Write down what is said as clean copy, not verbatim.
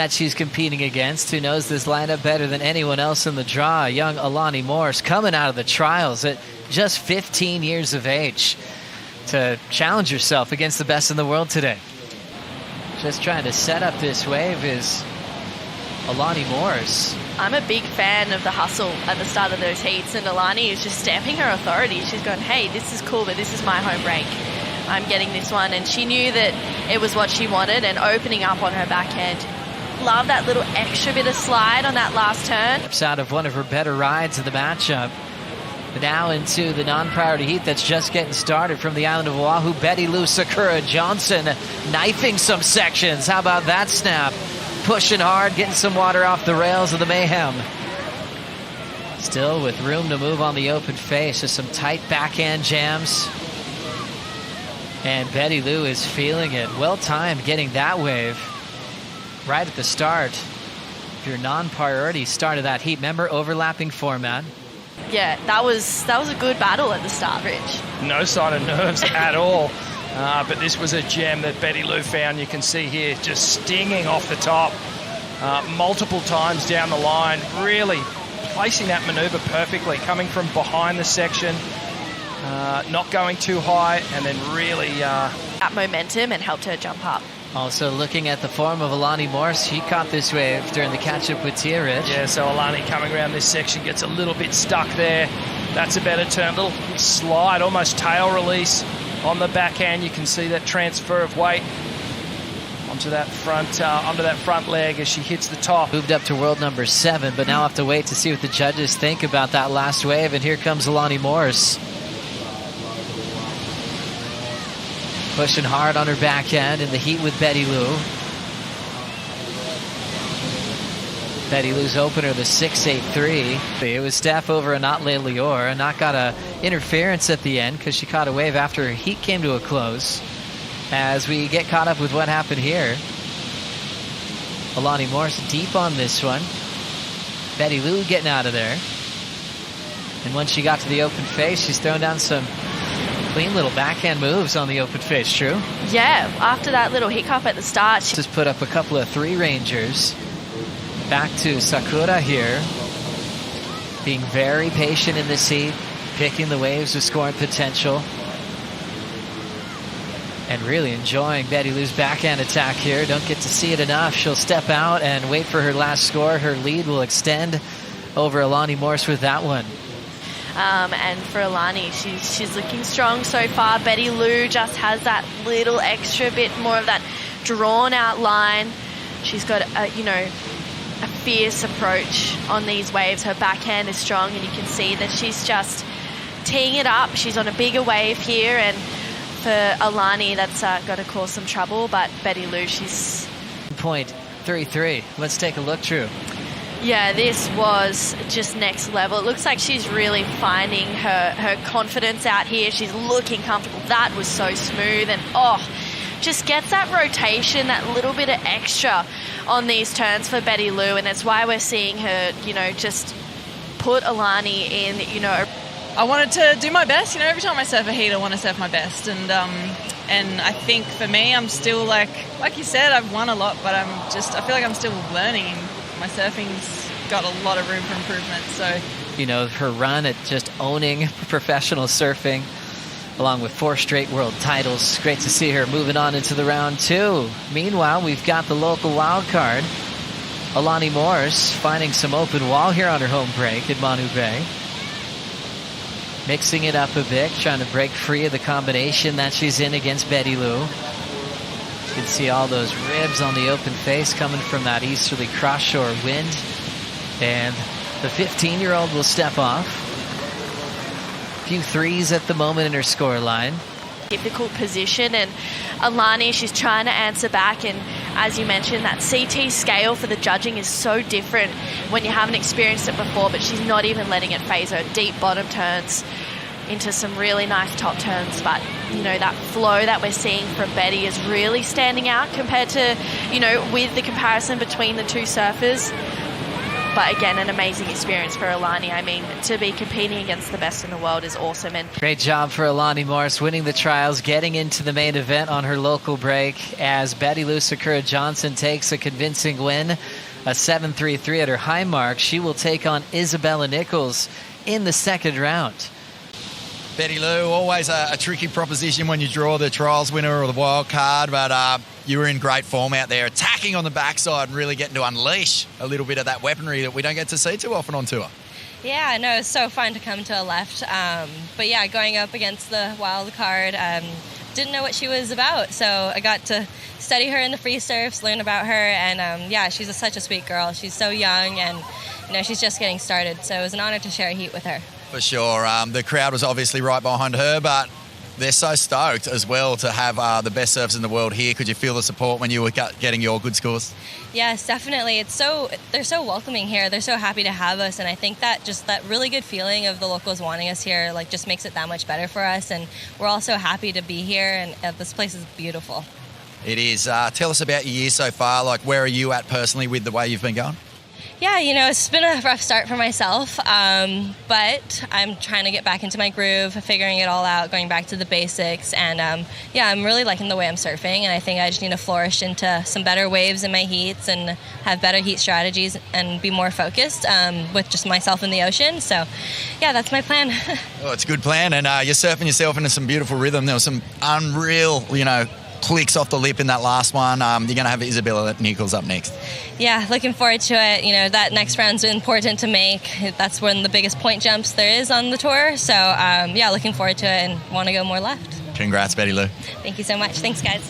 that she's competing against, who knows this lineup better than anyone else in the draw. Young Alani Morse coming out of the trials at just 15 years of age to challenge herself against the best in the world today. Just trying to set up this wave is Alani Morse. I'm a big fan of the hustle at the start of those heats, and Alani is just stamping her authority. She's going, hey, this is cool, but this is my home break. I'm getting this one, and she knew that it was what she wanted, and opening up on her backhand. Love that little extra bit of slide on that last turn. It's out of one of her better rides in the matchup. Now into the non-priority heat that's just getting started from the island of Oahu. Bettylou Sakura Johnson knifing some sections. How about that snap? Pushing hard, getting some water off the rails of the mayhem. Still with room to move on the open face. Just some tight backhand jams. And Bettylou is feeling it. Well timed getting that wave right at the start. Your non-priority start of that heat. Remember, overlapping format. Yeah, that was a good battle at the start, Rich. No sign of nerves at all. But this was a gem that Bettylou found. You can see here just stinging off the top multiple times down the line. Really placing that maneuver perfectly, coming from behind the section, not going too high, and then really... that momentum and helped her jump up. Also looking at the form of Alani Morse, she caught this wave during the catch-up with Tia, Rich. Yeah, so Alani coming around this section gets a little bit stuck there. That's a better turn. Little slide, almost tail release on the backhand. You can see that transfer of weight onto that front leg as she hits the top. Moved up to world number 7, but now have to wait to see what the judges think about that last wave. And here comes Alani Morse. Pushing hard on her backhand in the heat with Bettylou. Bettylou's opener, the 6-8-3. It was Steph over Anat Leor. Anat got a interference at the end because she caught a wave after her heat came to a close. As we get caught up with what happened here. Alani Morse deep on this one. Bettylou getting out of there. And when she got to the open face, she's thrown down some clean little backhand moves on the open face, true? Yeah, after that little hiccup at the start. She just put up a couple of 3-rangers. Back to Sakura here. Being very patient in this heat. Picking the waves with scoring potential. And really enjoying Bettylou's backhand attack here. Don't get to see it enough. She'll step out and wait for her last score. Her lead will extend over Alani Morse with that one. And for Alani, she's looking strong so far. Bettylou just has that little extra bit more of that drawn out line. She's got a fierce approach on these waves. Her backhand is strong, and you can see that she's just teeing it up. She's on a bigger wave here, and for Alani, that's going to cause some trouble. But Bettylou, she's... 0.33. Let's take a look, Drew. Yeah, this was just next level. It looks like she's really finding her confidence out here. She's looking comfortable. That was so smooth, and just gets that rotation, that little bit of extra on these turns for Bettylou, and that's why we're seeing her, just put Alani in, I wanted to do my best. Every time I surf a heat, I want to surf my best, and I think for me, I'm still like you said, I've won a lot, but I feel like I'm still learning. My surfing's got a lot of room for improvement. So, her run at just owning professional surfing, along with 4 straight world titles. Great to see her moving on into the round 2. Meanwhile, we've got the local wild card, Alani Morse, finding some open wall here on her home break at Manu Bay. Mixing it up a bit, trying to break free of the combination that she's in against Bettylou. You can see all those ribs on the open face coming from that easterly cross-shore wind. And the 15-year-old will step off. A few 3s at the moment in her scoreline. Difficult position, and Alani, she's trying to answer back, and as you mentioned, that CT scale for the judging is so different when you haven't experienced it before, but she's not even letting it phase her. Deep bottom turns into some really nice top turns, but that flow that we're seeing from Betty is really standing out compared to with the comparison between the two surfers. But again, an amazing experience for Alani. I mean, to be competing against the best in the world is awesome. And great job for Alani Morse, winning the trials, getting into the main event on her local break as Bettylou Sakura Johnson takes a convincing win, a 7.33 at her high mark. She will take on Isabella Nichols in the second round. Bettylou, always a tricky proposition when you draw the trials winner or the wild card, but you were in great form out there, attacking on the backside and really getting to unleash a little bit of that weaponry that we don't get to see too often on tour. Yeah, no, it's so fun to come to a left. But yeah, going up against the wild card, didn't know what she was about, so I got to study her in the free surfs, learn about her, and yeah, she's such a sweet girl. She's so young, and she's just getting started, so it was an honor to share a heat with her. For sure. The crowd was obviously right behind her, but they're so stoked as well to have the best surfers in the world here. Could you feel the support when you were getting your good scores? Yes, definitely. They're so welcoming here. They're so happy to have us, and I think that just that really good feeling of the locals wanting us here, like, just makes it that much better for us. And we're all so happy to be here, and this place is beautiful. It is. Tell us about your year so far. Like, where are you at personally with the way you've been going? Yeah, it's been a rough start for myself, but I'm trying to get back into my groove, figuring it all out, going back to the basics, and yeah, I'm really liking the way I'm surfing, and I think I just need to flourish into some better waves in my heats and have better heat strategies and be more focused with just myself in the ocean. So yeah, that's my plan. Oh, it's a good plan, and you're surfing yourself into some beautiful rhythm. There was some unreal, clicks off the lip in that last one. You're going to have Isabella Nichols up next. Yeah, looking forward to it. That next round's important to make. That's one of the biggest point jumps there is on the tour. So, yeah, looking forward to it and want to go more left. Congrats, Bettylou. Thank you so much. Thanks, guys.